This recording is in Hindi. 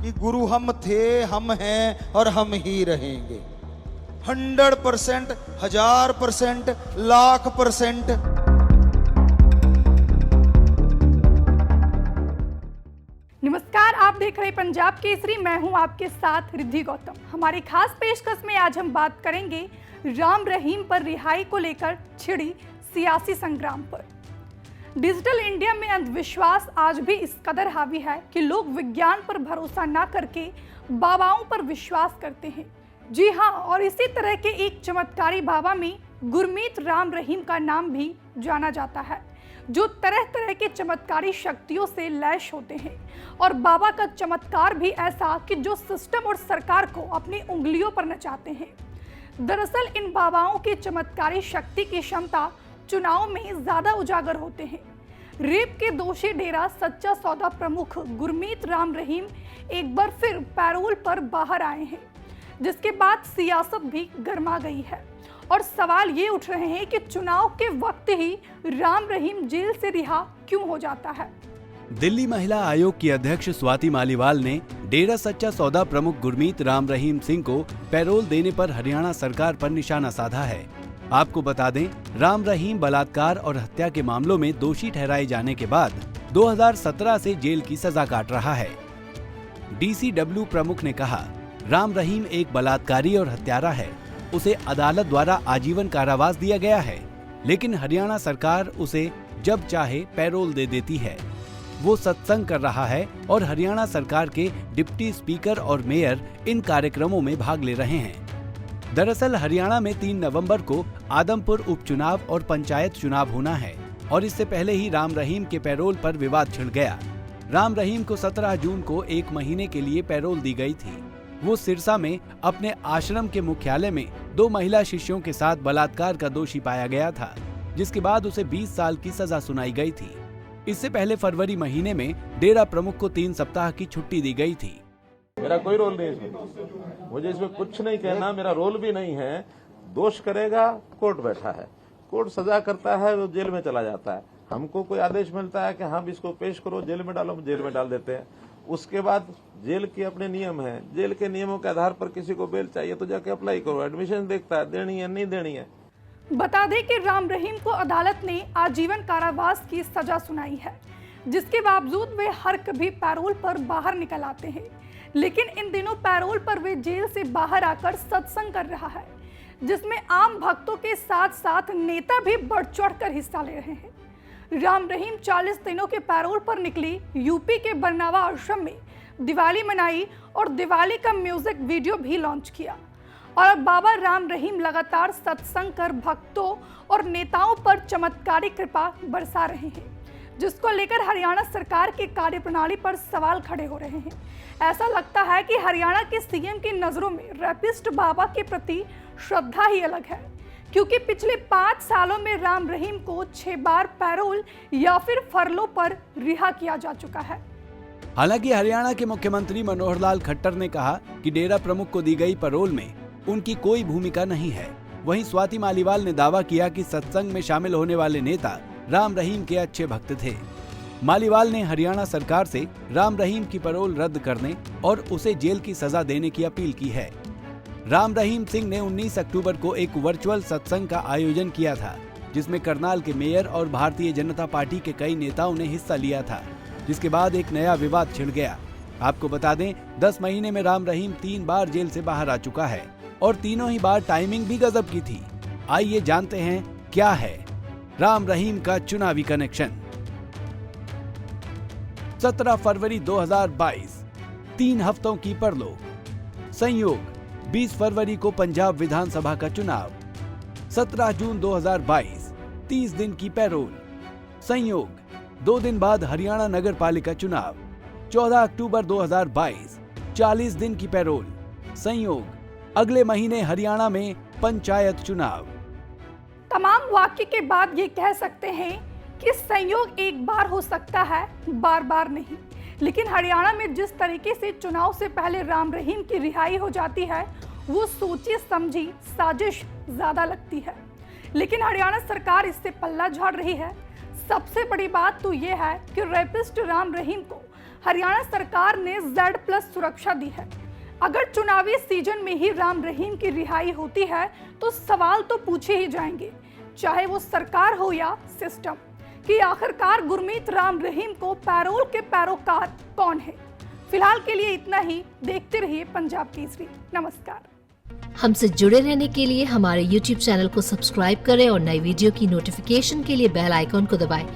कि गुरु हम थे, हम हैं और हम ही रहेंगे। 100%, 1000%, 1,00,000%। नमस्कार, आप देख रहे पंजाब केसरी। मैं हूं आपके साथ रिद्धि गौतम। हमारी खास पेशकश में आज हम बात करेंगे राम रहीम पर रिहाई को लेकर छिड़ी सियासी संग्राम पर। डिजिटल इंडिया में अंधविश्वास आज भी इस कदर हावी है कि लोग विज्ञान पर भरोसा ना करके बाबाओं पर विश्वास करते हैं। जी हाँ, और इसी तरह के एक चमत्कारी बाबा में गुरमीत राम रहीम का नाम भी जाना जाता है, जो तरह तरह के चमत्कारी शक्तियों से लैस होते हैं। और बाबा का चमत्कार भी ऐसा कि जो सिस्टम और सरकार को अपनी उंगलियों पर नचाते हैं। दरअसल इन बाबाओं की चमत्कारी शक्ति की क्षमता चुनाव में ज्यादा उजागर होते हैं। रेप के दोषी डेरा सच्चा सौदा प्रमुख गुरमीत राम रहीम एक बार फिर पैरोल पर बाहर आए हैं, जिसके बाद सियासत भी गर्मा गई है और सवाल ये उठ रहे हैं कि चुनाव के वक्त ही राम रहीम जेल से रिहा क्यों हो जाता है। दिल्ली महिला आयोग की अध्यक्ष स्वाति मालीवाल ने डेरा सच्चा सौदा प्रमुख गुरमीत राम रहीम सिंह को पैरोल देने पर हरियाणा सरकार पर निशाना साधा है। आपको बता दें, राम रहीम बलात्कार और हत्या के मामलों में दोषी ठहराए जाने के बाद 2017 से जेल की सजा काट रहा है। डीसीडब्ल्यू प्रमुख ने कहा, राम रहीम एक बलात्कारी और हत्यारा है। उसे अदालत द्वारा आजीवन कारावास दिया गया है, लेकिन हरियाणा सरकार उसे जब चाहे पैरोल दे देती है। वो सत्संग कर रहा है और हरियाणा सरकार के डिप्टी स्पीकर और मेयर इन कार्यक्रमों में भाग ले रहे हैं। दरअसल हरियाणा में 3 नवंबर को आदमपुर उपचुनाव और पंचायत चुनाव होना है और इससे पहले ही राम रहीम के पैरोल पर विवाद छिड़ गया। राम रहीम को 17 जून को 1 महीने के लिए पैरोल दी गई थी। वो सिरसा में अपने आश्रम के मुख्यालय में 2 महिला शिष्यों के साथ बलात्कार का दोषी पाया गया था, जिसके बाद उसे 20 साल की सजा सुनाई गई थी। इससे पहले फरवरी महीने में डेरा प्रमुख को 3 सप्ताह की छुट्टी दी गई थी। मेरा कोई रोल नहीं इसमें, मुझे इसमें कुछ नहीं कहना, मेरा रोल भी नहीं है। दोष करेगा, कोर्ट बैठा है, कोर्ट सजा करता है, वो जेल में चला जाता है। हमको कोई आदेश मिलता है कि हम इसको पेश करो, जेल में डालो, जेल में डाल देते हैं। उसके बाद जेल के अपने नियम हैं, जेल के नियमों के आधार पर किसी को बेल चाहिए तो जाके अप्लाई करो, एडमिशन देखता है, देनी है नहीं देनी है। बता दें कि राम रहीम को अदालत ने आजीवन कारावास की सजा सुनाई है, जिसके बावजूद वे हर कभी पैरोल पर बाहर निकल आते हैं। लेकिन इन दिनों पैरोल पर वे जेल से बाहर आकर सत्संग कर रहा है, जिसमें आम भक्तों के साथ साथ नेता भी बढ़ चढ़ कर हिस्सा ले रहे हैं। राम रहीम 40 दिनों के पैरोल पर निकली यूपी के बरनावा आश्रम में दिवाली मनाई और दिवाली का म्यूजिक वीडियो भी लॉन्च किया। और अब बाबा राम रहीम लगातार सत्संग कर भक्तों और नेताओं पर चमत्कारी कृपा बरसा रहे हैं, जिसको लेकर हरियाणा सरकार की कार्यप्रणाली पर सवाल खड़े हो रहे हैं। ऐसा लगता है कि हरियाणा के सीएम की नजरों में रैपिस्ट बाबा के प्रति श्रद्धा ही अलग है, क्योंकि पिछले 5 सालों में राम रहीम को 6 बार पैरोल या फिर फरलो पर रिहा किया जा चुका है। हालांकि हरियाणा के मुख्यमंत्री मनोहर लाल खट्टर ने कहा कि डेरा प्रमुख को दी गई पैरोल में उनकी कोई भूमिका नहीं है। वहीं स्वाति मालीवाल ने दावा किया कि सत्संग में शामिल होने वाले नेता राम रहीम के अच्छे भक्त थे। मालीवाल ने हरियाणा सरकार से राम रहीम की पैरोल रद्द करने और उसे जेल की सजा देने की अपील की है। राम रहीम सिंह ने 19 अक्टूबर को एक वर्चुअल सत्संग का आयोजन किया था, जिसमें करनाल के मेयर और भारतीय जनता पार्टी के कई नेताओं ने हिस्सा लिया था, जिसके बाद एक नया विवाद छिड़ गया। आपको बता दें, 10 महीने में राम रहीम 3 बार जेल से बाहर आ चुका है और तीनों ही बार टाइमिंग भी गजब की थी। आइए जानते हैं क्या है राम रहीम का चुनावी कनेक्शन। 17 फरवरी 2022, 3 हफ्तों की परलोक। संयोग 20 फरवरी को पंजाब विधानसभा का चुनाव। 17 जून 2022, 30 दिन की पैरोल। संयोग 2 दिन बाद हरियाणा नगर पालिका चुनाव। 14 अक्टूबर 2022, 40 दिन की पैरोल। संयोग अगले महीने हरियाणा में पंचायत चुनाव। तमाम वाक्य के बाद ये कह सकते हैं कि संयोग एक बार हो सकता है, बार बार नहीं। लेकिन हरियाणा में जिस तरीके से चुनाव से पहले राम रहीम की रिहाई हो जाती है, वो सोची समझी साजिश ज्यादा लगती है। लेकिन हरियाणा सरकार इससे पल्ला झाड़ रही है। सबसे बड़ी बात तो ये है कि रेपिस्ट राम रहीम को हरियाणा सरकार ने Z+ सुरक्षा दी है। अगर चुनावी सीजन में ही राम रहीम की रिहाई होती है तो सवाल तो पूछे ही जाएंगे, चाहे वो सरकार हो या सिस्टम, कि आखिरकार गुरमीत राम रहीम को पैरोल के पैरोकार कौन है। फिलहाल के लिए इतना ही। देखते रहिए पंजाब केसरी। नमस्कार। हमसे जुड़े रहने के लिए हमारे YouTube चैनल को सब्सक्राइब करें और नई वीडियो की नोटिफिकेशन के लिए बेल आइकॉन को दबाएं।